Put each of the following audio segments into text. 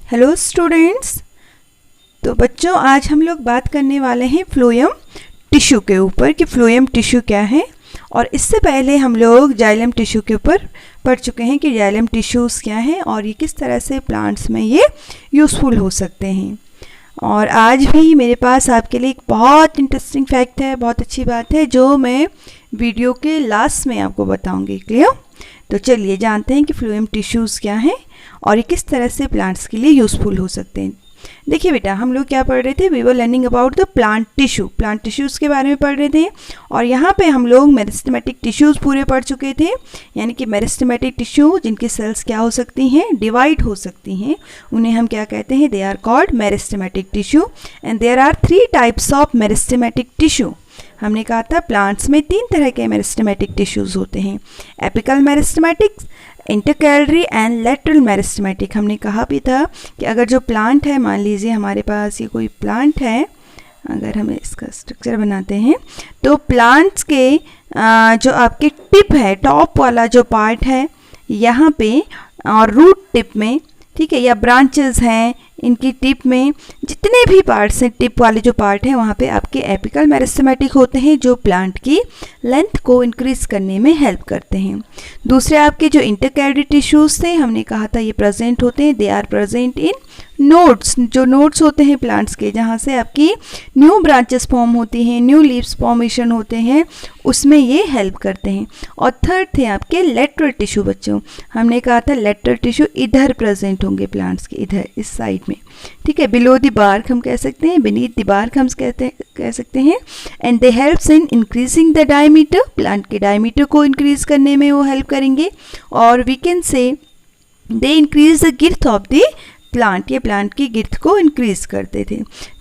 Hello students. तो बच्चों आज हम लोग बात करने वाले हैं फ्लोएम टिश्यू के ऊपर कि फ्लोएम टिश्यू क्या है। और इससे पहले हम लोग जाइलम टिश्यू के ऊपर पढ़ चुके हैं कि जाइलम टिश्यूज़ क्या हैं और ये किस तरह से प्लांट्स में ये यूज़फुल हो सकते हैं। और आज भी मेरे पास आपके लिए एक बहुत इंटरेस्टिंग फैक्ट है, बहुत अच्छी बात है जो मैं वीडियो के लास्ट में आपको बताऊंगी। क्लियर? तो चलिए जानते हैं कि फ्लोएम टिश्यूज़ क्या हैं और ये किस तरह से प्लांट्स के लिए यूज़फुल हो सकते हैं। देखिए बेटा, हम लोग क्या पढ़ रहे थे, we were learning about the plant tissue, plant tissues के बारे में पढ़ रहे थे। और यहाँ पे हम लोग मेरिस्टेमेटिक टिश्यूज़ पूरे पढ़ चुके थे, यानी कि मेरिस्टेमेटिक टिश्यू जिनकी सेल्स क्या हो सकती हैं, डिवाइड हो सकती हैं, उन्हें हम क्या कहते हैं, they are called meristematic tissue. And there are 3 types of meristematic tissue. हमने कहा था प्लांट्स में 3 तरह के मेरिस्टेमेटिक टिश्यूज़ होते हैं, apical meristematic, intercalary and lateral meristematic. हमने कहा भी था कि अगर जो प्लांट है, मान लीजिए हमारे पास ये कोई प्लांट है, अगर हम इसका स्ट्रक्चर बनाते हैं तो प्लांट्स के जो आपके टिप है, टॉप वाला जो पार्ट है यहाँ पे, और रूट टिप में, ठीक है, या ब्रांचेस हैं इनकी टिप में, जितने भी पार्ट्स हैं, टिप वाले जो पार्ट हैं वहाँ पे आपके एपिकल मेरिस्टेमेटिक होते हैं जो प्लांट की लेंथ को इंक्रीज करने में हेल्प करते हैं। दूसरे आपके जो इंटरकैलरी टिश्यूज़ थे, हमने कहा था ये प्रेजेंट होते हैं, they are present in nodes, जो नोड्स होते हैं प्लांट्स के, जहाँ से आपकी न्यू ब्रांचेस फॉर्म होती हैं, न्यू लीव्स फॉर्मेशन होते हैं, उसमें ये हेल्प करते हैं। और थर्ड थे आपके लेटरल टिश्यू। बच्चों हमने कहा था लेटरल टिश्यू इधर प्रेजेंट होंगे प्लांट्स के, इधर इस साइड में, ठीक है, बिलो द बार्क हम कह सकते हैं, बीनीथ द बार्क हम कह सकते हैं। And they helps in increasing the diameter, plant के डायमीटर को इंक्रीज करने में वो हेल्प करेंगे। और we can say they increase the girth of the plant, ये प्लांट की गिर्थ को इंक्रीज करते थे।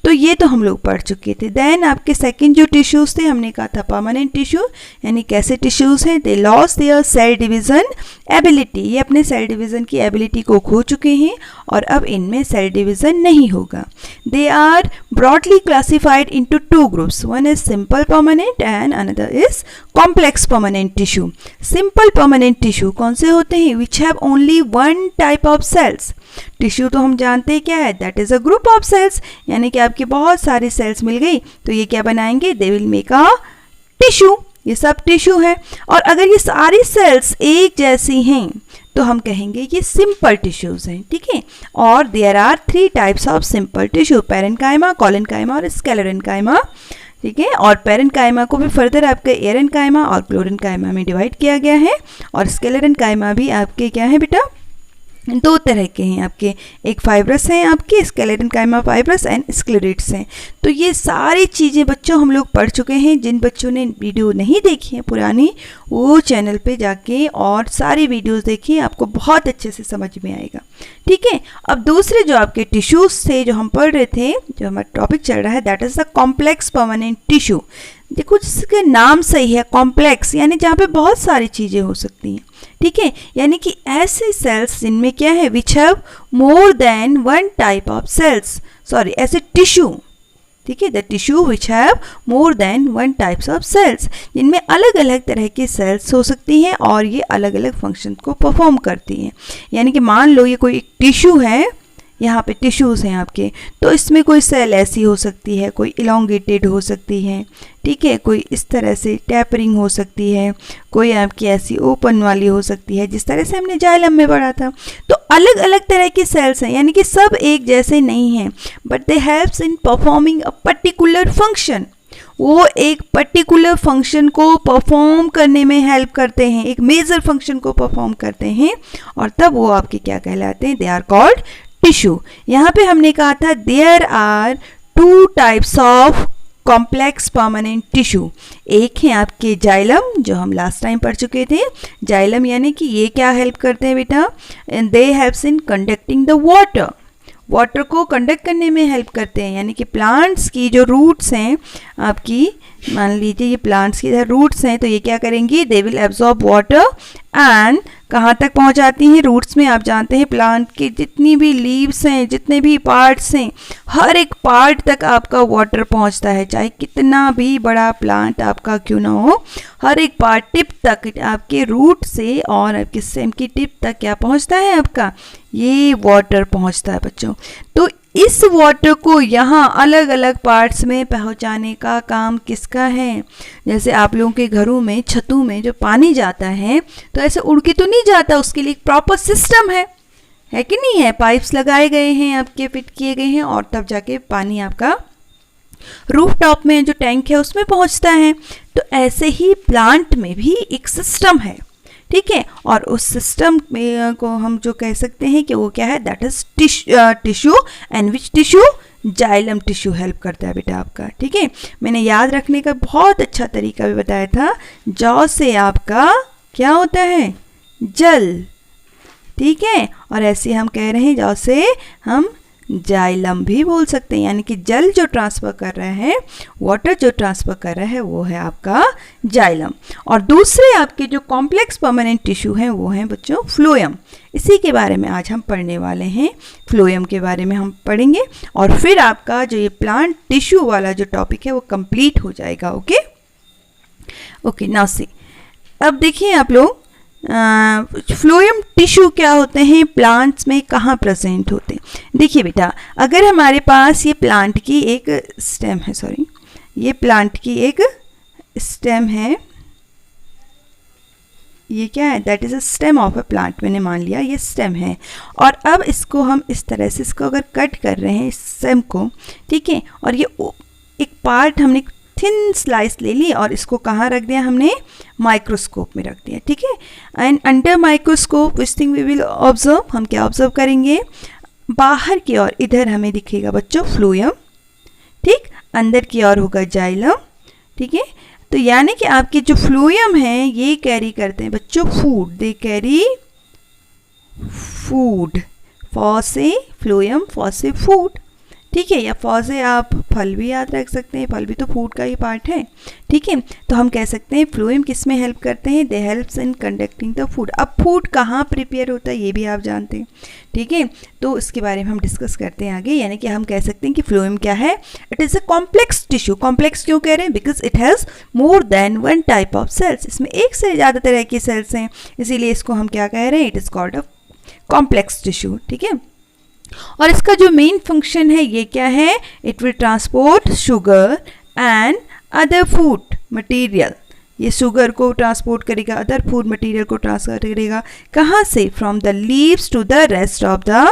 तो ये तो हम लोग पढ़ चुके थे। देन आपके सेकंड जो टिश्यूज़ थे, हमने कहा था परमानेंट टिश्यू, यानी कैसे टिश्यूज़ हैं, they loss their cell division ability, ये अपने सेल डिवीज़न की एबिलिटी को खो चुके हैं और अब इनमें सेल डिवीज़न नहीं होगा। They are broadly classified into 2 groups, one is simple permanent and another is complex permanent tissue. Simple permanent tissue कौन से होते हैं, which have only 1 type of cells. Tissue तो हम जानते हैं क्या है, that is a group of cells, यानी कि आपकी बहुत सारी सेल्स मिल गई तो ये क्या बनाएंगे, they will make a tissue, ये सब टिश्यू है। और अगर ये सारी सेल्स एक जैसी हैं तो हम कहेंगे ये सिंपल टिश्यूज हैं, ठीक है। और there are 3 types of simple tissue, parenchyma, collenchyma और स्क्लेरेन्काइमा, ठीक है। और पेरेन्काइमा को भी फर्दर आपके एरेन्काइमा और क्लोरेन्काइमा में डिवाइड किया गया है। और स्क्लेरेन्काइमा भी आपके क्या है बेटा, 2 तरह के हैं आपके, एक फाइब्रस हैं आपके, स्क्लेरेन्काइमा फाइब्रस एंड स्क्लेरेट्स हैं। तो ये सारी चीज़ें बच्चों हम लोग पढ़ चुके हैं। जिन बच्चों ने वीडियो नहीं देखी है पुरानी, वो चैनल पे जाके और सारी वीडियोस देखिए, आपको बहुत अच्छे से समझ में आएगा, ठीक है। अब दूसरे जो आपके टिश्यूज़ थे जो हम पढ़ रहे थे, जो हमारा टॉपिक चल रहा है, that is the complex permanent tissue. देखो जिसका नाम सही है, कॉम्प्लेक्स, यानी जहाँ पे बहुत सारी चीज़ें हो सकती हैं, ठीक है, यानी कि ऐसे सेल्स जिनमें क्या है, which have more than 1 type of cells, sorry ऐसे टिश्यू, ठीक है, the tissue which have more than 1 types of cells, जिनमें अलग अलग तरह की सेल्स हो सकती हैं और ये अलग अलग फंक्शन को परफॉर्म करती हैं। यानी कि मान लो ये कोई एक टिश्यू है, यहाँ पे टिश्यूज़ हैं आपके, तो इसमें कोई सेल ऐसी हो सकती है, कोई इलोंगेटेड हो सकती है, ठीक है, कोई इस तरह से टैपरिंग हो सकती है, कोई आपकी ऐसी ओपन वाली हो सकती है, जिस तरह से हमने जाइलम में पढ़ा था। तो अलग अलग तरह की सेल्स हैं, यानी कि सब एक जैसे नहीं हैं, but they helps in performing a particular function, वो एक पर्टिकुलर फंक्शन को परफॉर्म करने में हेल्प करते हैं, एक मेजर फंक्शन को परफॉर्म करते हैं, और तब वो आपके क्या कहलाते हैं, दे आर कॉल्ड टिश्यू। यहाँ पे हमने कहा था there are 2 types of complex permanent tissue. एक है आपके जाइलम, जो हम लास्ट टाइम पढ़ चुके थे। जाइलम यानी कि ये क्या हेल्प करते हैं बेटा, दे helps in conducting the water, water को कंडक्ट करने में हेल्प करते हैं। यानी कि प्लांट्स की जो रूट्स हैं आपकी, मान लीजिए ये प्लांट्स की इधर रूट्स हैं, तो ये क्या करेंगी, they will absorb water and कहाँ तक पहुँचाती हैं, रूट्स में। आप जानते हैं प्लांट के जितनी भी लीव्स हैं, जितने भी पार्ट्स हैं, हर एक पार्ट तक आपका वाटर पहुँचता है, चाहे कितना भी बड़ा प्लांट आपका क्यों ना हो, हर एक पार्ट टिप तक आपके रूट से और आपके स्टेम की टिप तक क्या पहुँचता है आपका, ये वाटर पहुंचता है बच्चों। तो इस वाटर को यहाँ अलग अलग पार्ट्स में पहुंचाने का काम किसका है? जैसे आप लोगों के घरों में छतों में जो पानी जाता है तो ऐसे उड़ के तो नहीं जाता, उसके लिए एक प्रॉपर सिस्टम है कि नहीं है? पाइप्स लगाए गए हैं, आपके फिट किए गए हैं, और तब जाके पानी आपका रूफ टॉप में जो टैंक है उसमें पहुंचता है। तो ऐसे ही प्लांट में भी एक सिस्टम है, ठीक है। और उस सिस्टम में को हम जो कह सकते हैं कि वो क्या है, that is tissue, and which tissue, xylem tissue help करता है बेटा आपका, ठीक है। मैंने याद रखने का बहुत अच्छा तरीका भी बताया था। जौ से आपका क्या होता है, जल, ठीक है। और ऐसे हम कह रहे हैं जौ से हम जाइलम भी बोल सकते हैं, यानी कि जल जो ट्रांसफ़र कर रहा है, वाटर जो ट्रांसफ़र कर रहा है, वो है आपका जाइलम। और दूसरे आपके जो कॉम्प्लेक्स परमानेंट टिश्यू हैं वो हैं बच्चों फ्लोएम। इसी के बारे में आज हम पढ़ने वाले हैं, फ्लोएम के बारे में हम पढ़ेंगे, और फिर आपका जो ये प्लांट टिश्यू वाला जो टॉपिक है वो कंप्लीट हो जाएगा। ओके नाउ सी, अब देखिए आप लोग, फ्लोएम टिश्यू क्या होते हैं, प्लांट्स में कहाँ प्रेजेंट होते हैं। देखिए बेटा, अगर हमारे पास ये प्लांट की एक स्टेम है, ये प्लांट की एक स्टेम है, ये क्या है, that is a stem of a plant, मैंने मान लिया ये स्टेम है। और अब इसको हम इस तरह से इसको अगर कट कर रहे हैं, इस स्टेम को, ठीक है, और ये एक पार्ट हमने थिन स्लाइस ले ली और इसको कहाँ रख दिया हमने, माइक्रोस्कोप में रख दिया, ठीक है। And under microscope which thing we will observe, हम क्या ऑब्जर्व करेंगे, बाहर की ओर इधर हमें दिखेगा बच्चों फ्लोएम, ठीक, अंदर की ओर होगा जाइलम, ठीक है। तो यानी कि आपके जो फ्लोएम हैं ये कैरी करते हैं बच्चों food, they carry food, for से फ्लोएम, फॉर से फूड, ठीक है, या फॉर से आप फल भी याद रख सकते हैं, फल भी तो फूड का ही पार्ट है, ठीक है। तो हम कह सकते हैं फ्लोएम किस में हेल्प करते हैं, दे helps in conducting the food. अब फूड कहाँ प्रिपेयर होता है ये भी आप जानते हैं, ठीक है। तो इसके बारे में हम डिस्कस करते हैं आगे, यानी कि हम कह सकते हैं कि फ्लोएम क्या है, it is a complex tissue. Complex क्यों कह रहे हैं, because it has more than one type of cells, इसमें एक से ज़्यादा तरह की सेल्स हैं, इसीलिए इसको हम क्या कह रहे हैं, it is called a complex tissue, ठीक है। और इसका जो मेन फंक्शन है ये क्या है, it will transport sugar and other food material, ये शुगर को ट्रांसपोर्ट करेगा, अदर फूड मटेरियल को ट्रांसफर करेगा, कहाँ से, from the leaves to the rest of the,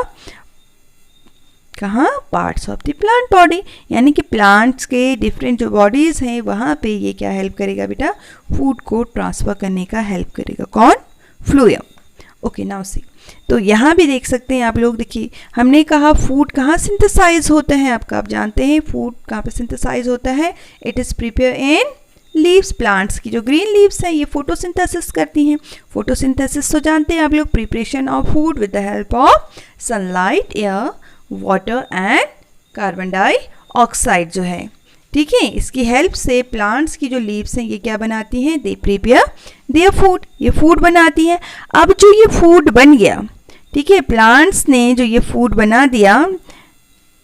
कहाँ, parts of the plant body, यानी कि प्लांट्स के डिफरेंट जो बॉडीज़ हैं वहाँ पे ये क्या हेल्प करेगा बेटा, फूड को ट्रांसफ़र करने का हेल्प करेगा, कौन, फ्लोएम। ओके नाउ सी, तो यहाँ भी देख सकते हैं आप लोग, देखिए हमने कहा फूड कहाँ सिंथेसाइज होता है, आपका आप जानते हैं फूड कहाँ पे सिंथेसाइज होता है, it is prepare in leaves, plants की जो ग्रीन लीव्स हैं ये फोटोसिंथेसिस करती हैं। फोटोसिंथेसिस तो जानते हैं आप लोग, preparation of food with the help of sunlight, air, water and carbon dioxide जो है, ठीक है, इसकी हेल्प से प्लांट्स की जो लीव्स हैं ये क्या बनाती हैं, दे प्रिपेयर देयर फूड, ये फूड बनाती हैं। अब जो ये फूड बन गया, ठीक है, प्लांट्स ने जो ये फूड बना दिया,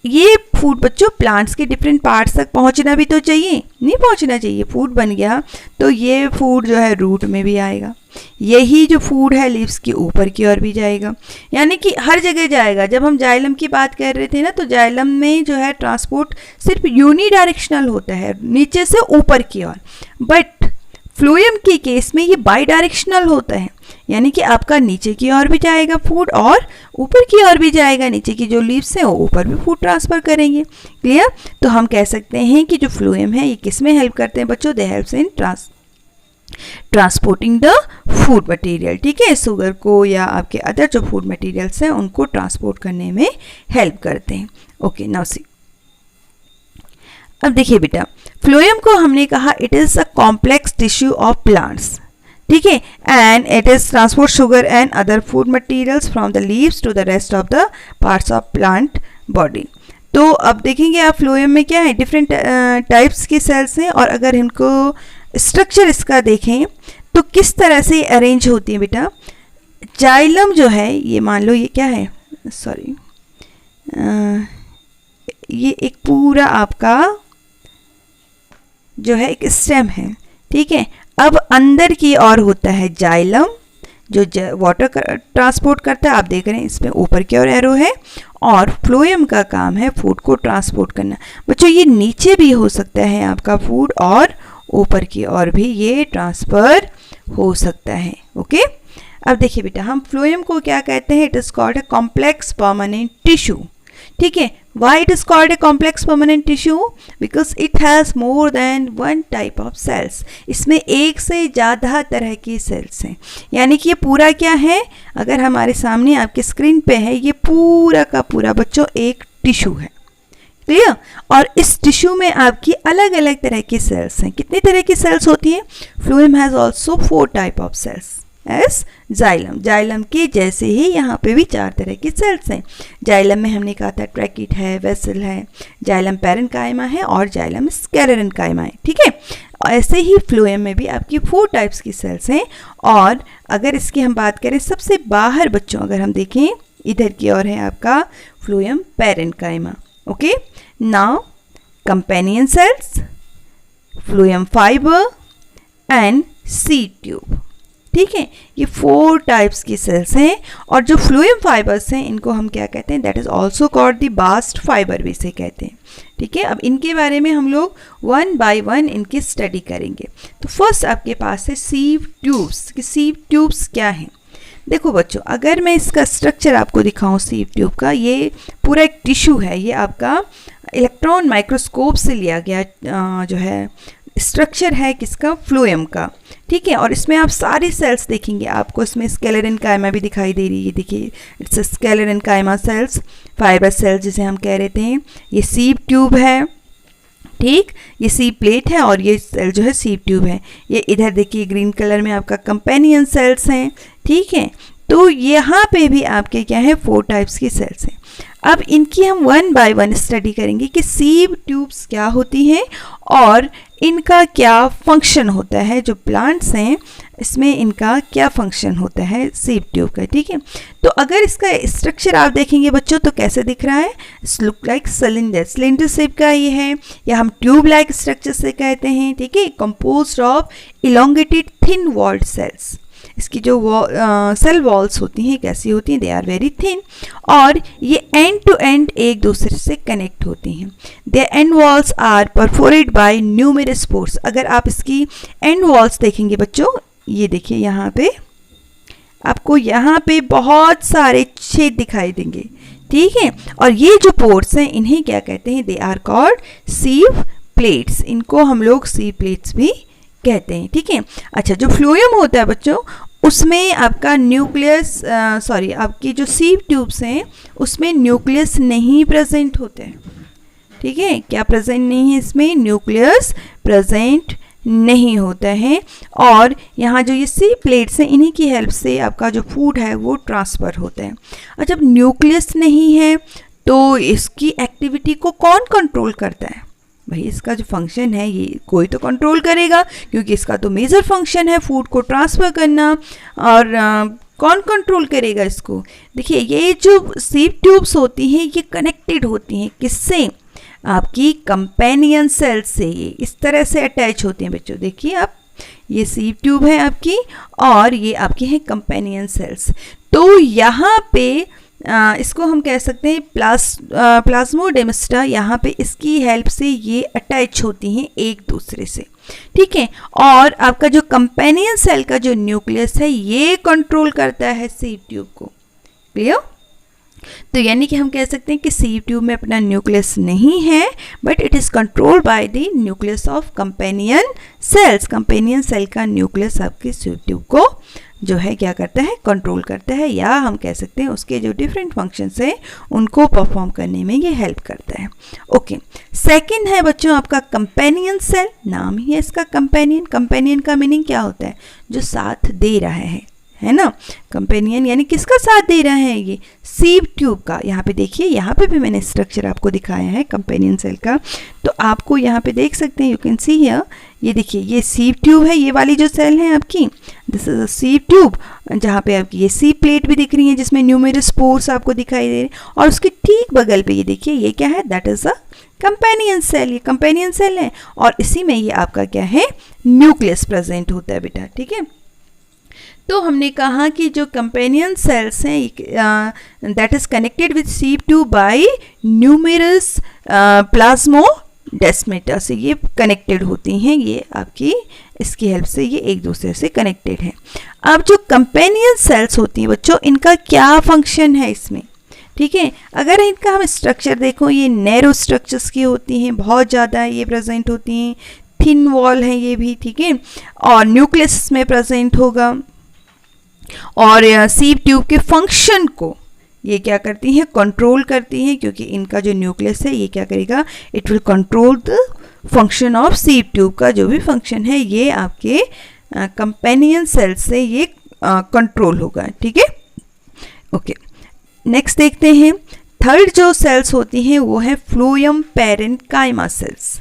ये फूड बच्चों प्लांट्स के डिफरेंट पार्ट्स तक पहुंचना भी तो चाहिए, नहीं पहुंचना चाहिए, फूड बन गया तो ये फूड जो है रूट में भी आएगा, यही जो फूड है लीव्स के ऊपर की ओर भी जाएगा, यानी कि हर जगह जाएगा। जब हम जाइलम की बात कर रहे थे ना, तो जाइलम में जो है ट्रांसपोर्ट सिर्फ यूनिडायरेक्शनल होता है, नीचे से ऊपर की ओर, बट फ्लोएम के केस में ये बाई डायरेक्शनल होता है, यानी कि आपका नीचे की ओर भी जाएगा फूड और ऊपर की ओर भी जाएगा, नीचे की जो लीव्स हैं वो ऊपर भी फूड ट्रांसफ़र करेंगे, क्लियर। तो हम कह सकते हैं कि जो फ्लोएम है ये किस में हेल्प करते हैं बच्चों, दे helps in transporting the food material, ठीक है, शुगर को या आपके अदर जो फूड मटेरियल्स हैं उनको ट्रांसपोर्ट करने में हेल्प करते हैं। ओके नाउ सी, अब देखिए बेटा, फ्लोएम को हमने कहा it is a complex tissue of plants, ठीक है, and it is transport sugar and other food materials from the leaves to the rest of the parts of plant body. तो अब देखेंगे आप फ्लोएम में क्या है, डिफरेंट टाइप्स की सेल्स हैं, और अगर इनको स्ट्रक्चर इसका देखें तो किस तरह से अरेंज होती है बेटा। जाइलम जो है ये मान लो ये क्या है, सॉरी, ये एक पूरा आपका जो है एक स्टेम है, ठीक है। अब अंदर की ओर होता है जाइलम, जो वाटर ट्रांसपोर्ट करता है, आप देख रहे हैं इसमें ऊपर की ओर एरो है, और फ्लोएम का काम है फूड को ट्रांसपोर्ट करना। बच्चों ये नीचे भी हो सकता है आपका फूड, और ऊपर की ओर भी ये ट्रांसफ़र हो सकता है। ओके, अब देखिए बेटा, हम फ्लोएम को क्या कहते हैं? It is called a complex permanent tissue. ठीक है, why it is called a complex permanent tissue? Because it has more than one type of cells. इसमें एक से ज़्यादा तरह की सेल्स हैं, यानी कि ये पूरा क्या है, अगर हमारे सामने आपके स्क्रीन पे है, ये पूरा का पूरा बच्चों एक टिश्यू है। क्लियर? और इस टिश्यू में आपकी अलग अलग तरह की सेल्स हैं। कितनी तरह की सेल्स होती हैं? Phloem has also 4 type of cells as xylem. Xylem के जैसे ही यहाँ पे भी 4 तरह की सेल्स हैं। जाइलम में हमने कहा था ट्रैकिट है, वेसल है, जाइलम पैरेन्काइमा है, और जाइलम स्क्लेरेन्काइमा है। ठीक है, ऐसे ही फ्लोएम में भी आपकी 4 टाइप्स की सेल्स हैं। और अगर इसकी हम बात करें सबसे बाहर बच्चों, अगर हम देखें इधर की ओर है आपका phloem parenchyma. Okay, now companion cells, phloem fibre and seed tube. ठीक है, ये 4 टाइप्स की सेल्स हैं। और जो फ्लोएम फाइबर्स हैं इनको हम क्या कहते हैं? That is also called the bast fibre भी इसे कहते हैं। ठीक है, अब इनके बारे में हम लोग 1 बाय 1 इनकी स्टडी करेंगे। तो फर्स्ट आपके पास है सीव ट्यूब्स। कि सीव ट्यूब्स क्या हैं? देखो बच्चों, अगर मैं इसका स्ट्रक्चर आपको दिखाऊं सीव ट्यूब का, ये पूरा एक टिश्यू है। ये आपका इलेक्ट्रॉन माइक्रोस्कोप से लिया गया जो है स्ट्रक्चर है किसका? फ्लोएम का। ठीक है, और इसमें आप सारी सेल्स देखेंगे, आपको इसमें स्क्लेरेन्काइमा भी दिखाई दे रही है। देखिए, it's sclerenchyma cells, fibre cells जिसे हम कह रहे थे। ये सीव ट्यूब है, ठीक, ये सीव प्लेट है, और ये सेल जो है सीव ट्यूब है। ये इधर देखिए ग्रीन कलर में आपका कंपेनियन सेल्स हैं। ठीक है, तो यहाँ पे भी आपके क्या है? 4 टाइप्स की सेल्स हैं। अब इनकी हम 1 बाय 1 स्टडी करेंगे कि सीव ट्यूब्स क्या होती हैं और इनका क्या फंक्शन होता है। जो प्लांट्स हैं इसमें इनका क्या फंक्शन होता है सीव ट्यूब का। ठीक है, तो अगर इसका स्ट्रक्चर आप देखेंगे बच्चों तो कैसे दिख रहा है? It's look like cylinder, cylinder shape का ये है, या हम ट्यूब लाइक स्ट्रक्चर से कहते हैं। ठीक है, composed of elongated thin walled cells. इसकी जो सेल वॉल्स होती हैं कैसी होती हैं? दे आर वेरी थिन, और ये एंड टू एंड एक दूसरे से कनेक्ट होती हैं। They end walls are perforated by numerous pores. अगर आप इसकी एंड वॉल्स देखेंगे बच्चों, ये देखिए यहाँ पे आपको यहाँ पे बहुत सारे छेद दिखाई देंगे। ठीक है, और ये जो पोर्स हैं इन्हें क्या कहते हैं? They are called sieve plates. इनको हम लोग सीव प्लेट्स भी कहते हैं। ठीक है, अच्छा, जो फ्लोएम होता है बच्चों उसमें आपका न्यूक्लियस आपकी जो सीव ट्यूब्स हैं उसमें न्यूक्लियस नहीं प्रेजेंट होते हैं। ठीक है, क्या प्रेजेंट नहीं है? इसमें न्यूक्लियस प्रेजेंट नहीं होता है। और यहाँ जो ये सीव प्लेट्स हैं इन्हीं की हेल्प से आपका जो फूड है वो ट्रांसफ़र होता है। और जब न्यूक्लियस नहीं है तो इसकी एक्टिविटी को कौन कंट्रोल करता है? भाई इसका जो फंक्शन है ये कोई तो कंट्रोल करेगा, क्योंकि इसका तो मेजर फंक्शन है फूड को ट्रांसफ़र करना। और कौन कंट्रोल करेगा इसको? देखिए, ये जो सीव ट्यूब्स होती हैं ये कनेक्टेड होती हैं किससे? आपकी कंपेनियन सेल से। ये इस तरह से अटैच होती हैं बच्चों। देखिए आप, ये सीव ट्यूब है आपकी, और ये आपकी है कंपेनियन सेल्स। तो यहाँ पे इसको हम कह सकते हैं प्लाज्मोडेमाटा। यहाँ पे इसकी हेल्प से ये अटैच होती हैं एक दूसरे से। ठीक है, और आपका जो कंपेनियन सेल का जो न्यूक्लियस है ये कंट्रोल करता है सीव ट्यूब को। क्लियर? तो यानी कि हम कह सकते हैं कि सीव ट्यूब में अपना न्यूक्लियस नहीं है, but it is controlled by the nucleus of companion cells. Companion cell का न्यूक्लियस आपकी सीव ट्यूब को जो है क्या करता है? कंट्रोल करता है, या हम कह सकते हैं उसके जो डिफरेंट फंक्शंस हैं उनको परफॉर्म करने में ये हेल्प करता है। ओके, सेकंड है बच्चों आपका कंपेनियन सेल। नाम ही है इसका कंपेनियन। कंपेनियन का मीनिंग क्या होता है? जो साथ दे रहा है ना। कंपेनियन यानी किसका साथ दे रहा है? ये सीव ट्यूब का। यहाँ पे देखिए, यहाँ पे भी मैंने स्ट्रक्चर आपको दिखाया है कंपेनियन सेल का, तो आपको यहाँ पे देख सकते हैं, यू कैन सी हियर। ये देखिए, ये सीव ट्यूब है, ये वाली जो सेल है आपकी, this is a sieve tube, जहाँ पे आपकी ये सीव प्लेट भी दिख रही है जिसमें न्यूमेरस पोर्स आपको दिखाई दे रहे हैं, और उसके ठीक बगल पे ये देखिए, ये क्या है? That is a companion cell. ये कंपेनियन सेल है, और इसी में ये आपका क्या है? न्यूक्लियस प्रेजेंट होता है बेटा। ठीक है, तो हमने कहा कि जो कंपेनियन सेल्स हैं that is connected with sieve tube bye numerous plasmodesmata से ये कनेक्टेड होती हैं, ये आपकी इसकी हेल्प से ये एक दूसरे से कनेक्टेड है। अब जो कंपेनियन सेल्स होती हैं बच्चों, इनका क्या फंक्शन है इसमें, ठीक है। अगर इनका हम स्ट्रक्चर देखो, ये नैरो स्ट्रक्चर्स की होती हैं, बहुत ज़्यादा ये प्रेजेंट होती हैं, थिन वॉल है ये भी, ठीक है, और न्यूक्लियस में प्रेजेंट होगा, और सीव ट्यूब के फंक्शन को ये क्या करती हैं, कंट्रोल करती हैं, क्योंकि इनका जो न्यूक्लियस है ये क्या करेगा, it will control the function of sieve tube का जो भी फंक्शन है ये आपके कंपेनियन सेल से ये कंट्रोल होगा, ठीक है। ओके, नेक्स्ट देखते हैं। थर्ड जो सेल्स होती हैं वो है फ्लोएम पैरेन्काइमा सेल्स,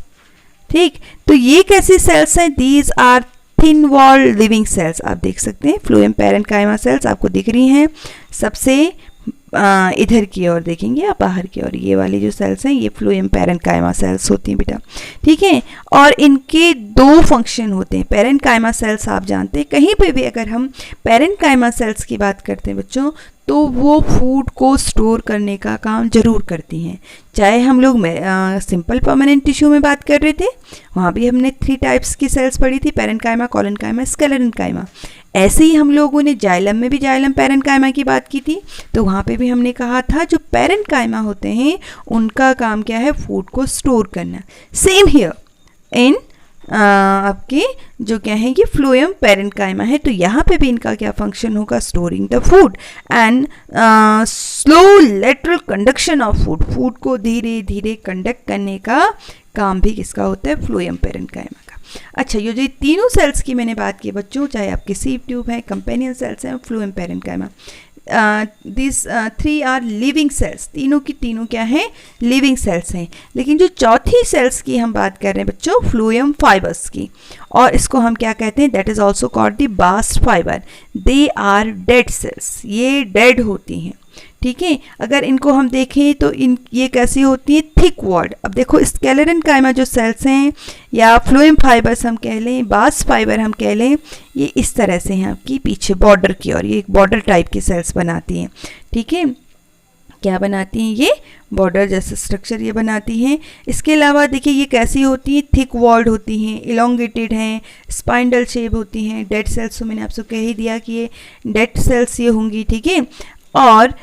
ठीक। तो ये कैसी सेल्स हैं, these are thin wall living cells. आप देख सकते हैं फ्लोएम पैरेन्काइमा सेल्स आपको दिख रही हैं, सबसे इधर की ओर देखेंगे आप, बाहर की ओर ये वाली जो सेल्स हैं ये फ्लोएम पैरेन्काइमा सेल्स होती हैं बेटा, ठीक है। और इनके दो फंक्शन होते हैं। पैरेन्काइमा सेल्स आप जानते हैं, कहीं पे भी अगर हम पैरेन्काइमा सेल्स की बात करते हैं बच्चों, तो वो फूड को स्टोर करने का काम जरूर करती हैं। चाहे हम लोग सिंपल परमानेंट टिश्यू में बात कर रहे थे, वहाँ भी हमने 3 टाइप्स की सेल्स पढ़ी थी, पैरेन्काइमा, कोलेन्काइमा, स्क्लेरेन्काइमा। ऐसे ही हम लोगों ने जाइलम में भी जाइलम पैरेन्काइमा की बात की थी, तो वहाँ पे भी हमने कहा था जो पैरेन्काइमा होते हैं उनका काम क्या है, फूड को स्टोर करना। सेम हियर इन आपके जो क्या है, ये फ्लोएम पैरेन्काइमा है, तो यहाँ पे भी इनका क्या फंक्शन होगा, storing the food and slow lateral conduction of food, food को धीरे धीरे कंडक्ट करने का काम भी किसका होता है, फ्लोएम पैरेन्काइमा का। अच्छा, ये जो तीनों सेल्स की मैंने बात की बच्चों, चाहे आपके सीव ट्यूब है, कंपेनियन सेल्स हैं, phloem parenchyma, this 3 are living cells, तीनों की तीनों क्या हैं, लिविंग सेल्स हैं। लेकिन जो चौथी सेल्स की हम बात कर रहे हैं बच्चों, फ्लोएम फाइबर्स की, और इसको हम क्या कहते हैं, that is also called the bast fibre, they are dead cells, ये डेड होती हैं, ठीक है। अगर इनको हम देखें तो ये कैसी होती है, थिक वॉल्ड। अब देखो स्क्लेरेन्काइमा जो सेल्स हैं या फ्लोएम फाइबर्स हम कह लें, बास्ट फाइबर हम कह लें, ये इस तरह से हैं आपकी पीछे बॉर्डर की ओर, ये एक बॉर्डर टाइप की सेल्स बनाती हैं, ठीक है। क्या बनाती हैं, ये बॉर्डर जैसा स्ट्रक्चर ये बनाती हैं। इसके अलावा देखिए ये कैसी होती हैं, थिक वॉल्ड होती हैं, इलोंगेटेड हैं, स्पाइंडल शेप होती हैं। डेड सेल्स तो मैंने आपसे कह ही दिया कि ये डेड सेल्स ये होंगी, ठीक है। और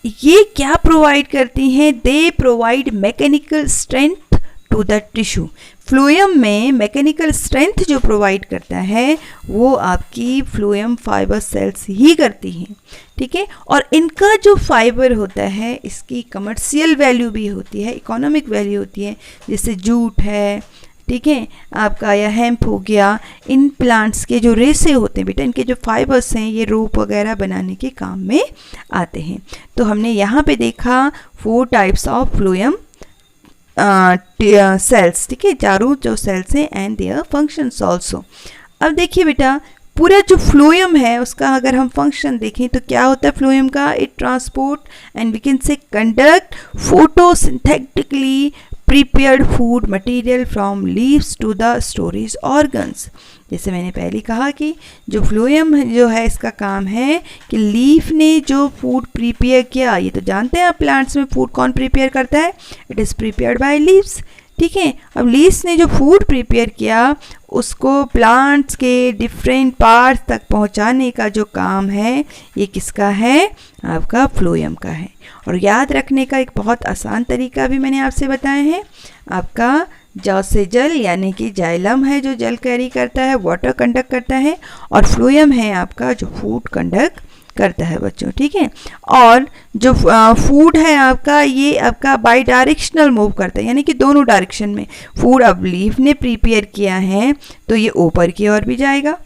ये क्या प्रोवाइड करती हैं, they provide mechanical strength to the tissue. Phloem में मैकेनिकल स्ट्रेंथ जो प्रोवाइड करता है वो आपकी फ्लोएम फाइबर सेल्स ही करती हैं, ठीक है। और इनका जो फाइबर होता है इसकी कमर्शियल वैल्यू भी होती है, इकोनॉमिक वैल्यू होती है, जैसे जूट है, ठीक है, आपका या हेम्प हो गया। इन प्लांट्स के जो रेसे होते हैं बेटा, इनके जो फाइबर्स हैं ये रोप वगैरह बनाने के काम में आते हैं। तो हमने यहाँ पे देखा 4 टाइप्स ऑफ फ्लोएम सेल्स, ठीक है, चारों जो सेल्स हैं एंड देयर फंक्शंस ऑल्सो। अब देखिए बेटा, पूरा जो फ्लोएम है उसका अगर हम फंक्शन देखें तो क्या होता है फ्लोएम का, it transport and we can say conduct photosynthetically prepared food material from leaves to the storage organs। जैसे मैंने पहले कहा कि जो फ्लोएम जो है इसका काम है कि लीफ ने जो फूड प्रिपेयर किया, ये तो जानते हैं आप प्लांट्स में फूड कौन प्रिपेयर करता है, it is prepared by leaves, ठीक है। अब लीव्स ने जो फूड प्रिपेयर किया उसको प्लांट्स के डिफरेंट पार्ट्स तक पहुंचाने का जो काम है ये किसका है, आपका फ्लोएम का है। और याद रखने का एक बहुत आसान तरीका भी मैंने आपसे बताया है, आपका जौ से जल यानी कि जाइलम है जो जल कैरी करता है, वाटर कंडक्ट करता है, और फ्लोएम है आपका जो फूड कंडक्ट करता है बच्चों, ठीक है। और जो फूड है आपका ये आपका बाई डायरेक्शनल मूव करता है, यानी कि दोनों डायरेक्शन में फूड अब लीफ ने प्रिपेयर किया है तो ये ऊपर की ओर भी जाएगा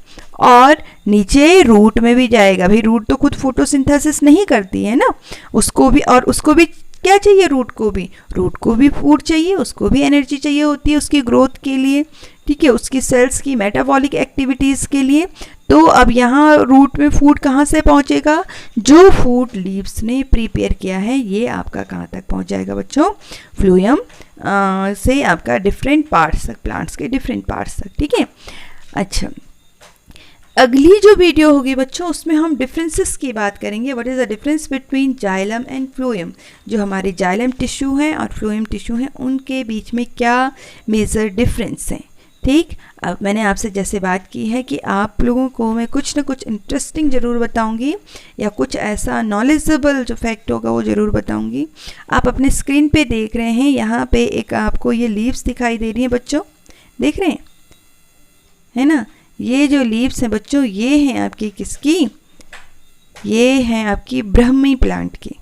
और नीचे रूट में भी जाएगा। भाई रूट तो खुद फोटोसिंथेसिस नहीं करती है ना, उसको भी, और उसको भी क्या चाहिए, रूट को भी फूड चाहिए, उसको भी एनर्जी चाहिए होती है उसकी ग्रोथ के लिए, ठीक है, उसकी सेल्स की मेटाबॉलिक एक्टिविटीज़ के लिए। तो अब यहाँ रूट में फूड कहाँ से पहुँचेगा, जो फूड लीव्स ने प्रिपेयर किया है ये आपका कहाँ तक पहुँच जाएगा बच्चों, फ्लोएम से आपका डिफरेंट पार्ट्स तक, प्लांट्स के डिफरेंट पार्ट्स तक, ठीक है। अच्छा, अगली जो वीडियो होगी बच्चों उसमें हम डिफरेंसेस की बात करेंगे। What is the difference between xylem and phloem. जो हमारे जाइलम टिश्यू हैं और फ्लोएम टिश्यू हैं उनके बीच में क्या मेजर डिफरेंस हैं। ठीक, अब मैंने आपसे जैसे बात की है कि आप लोगों को मैं कुछ ना कुछ इंटरेस्टिंग ज़रूर बताऊंगी या कुछ ऐसा नॉलेजेबल जो फैक्ट होगा वो ज़रूर बताऊंगी। आप अपने स्क्रीन पे देख रहे हैं, यहाँ पे एक आपको ये लीव्स दिखाई दे रही हैं बच्चों, देख रहे हैं, है ना। ये जो लीव्स हैं बच्चों ये हैं आपकी किसकी, ये हैं आपकी ब्रह्मी प्लांट की।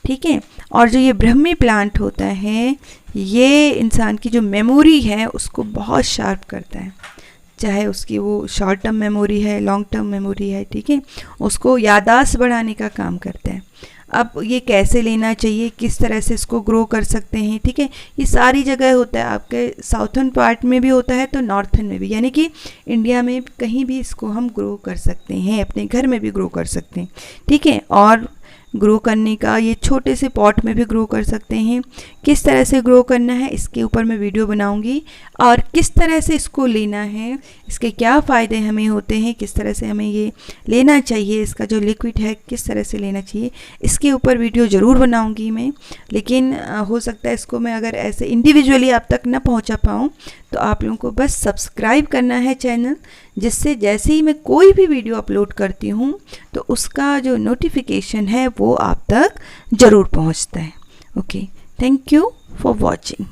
ठीक है, और जो ये ब्रह्मी प्लांट होता है ये इंसान की जो मेमोरी है उसको बहुत शार्प करता है, चाहे उसकी वो शॉर्ट टर्म मेमोरी है, लॉन्ग टर्म मेमोरी है। ठीक है, उसको याददाश्त बढ़ाने का काम करता है। अब ये कैसे लेना चाहिए, किस तरह से इसको ग्रो कर सकते हैं, ठीक है, ये सारी जगह होता है। आपके साउथर्न पार्ट में भी होता है तो नॉर्थर्न में भी, यानी कि इंडिया में कहीं भी इसको हम ग्रो कर सकते हैं, अपने घर में भी ग्रो कर सकते हैं। ठीक है, और ग्रो करने का ये छोटे से पॉट में भी ग्रो कर सकते हैं। किस तरह से ग्रो करना है इसके ऊपर मैं वीडियो बनाऊंगी, और किस तरह से इसको लेना है, इसके क्या फ़ायदे हमें होते हैं, किस तरह से हमें ये लेना चाहिए, इसका जो लिक्विड है किस तरह से लेना चाहिए, इसके ऊपर वीडियो ज़रूर बनाऊंगी मैं। लेकिन हो सकता है इसको मैं अगर ऐसे इंडिविजुअली आप तक ना पहुंचा पाऊँ तो आप लोगों को बस सब्सक्राइब करना है चैनल, जिससे जैसे ही मैं कोई भी वीडियो अपलोड करती हूँ तो उसका जो नोटिफिकेशन है वो आप तक ज़रूर पहुँचता है। Okay, thank you for watching.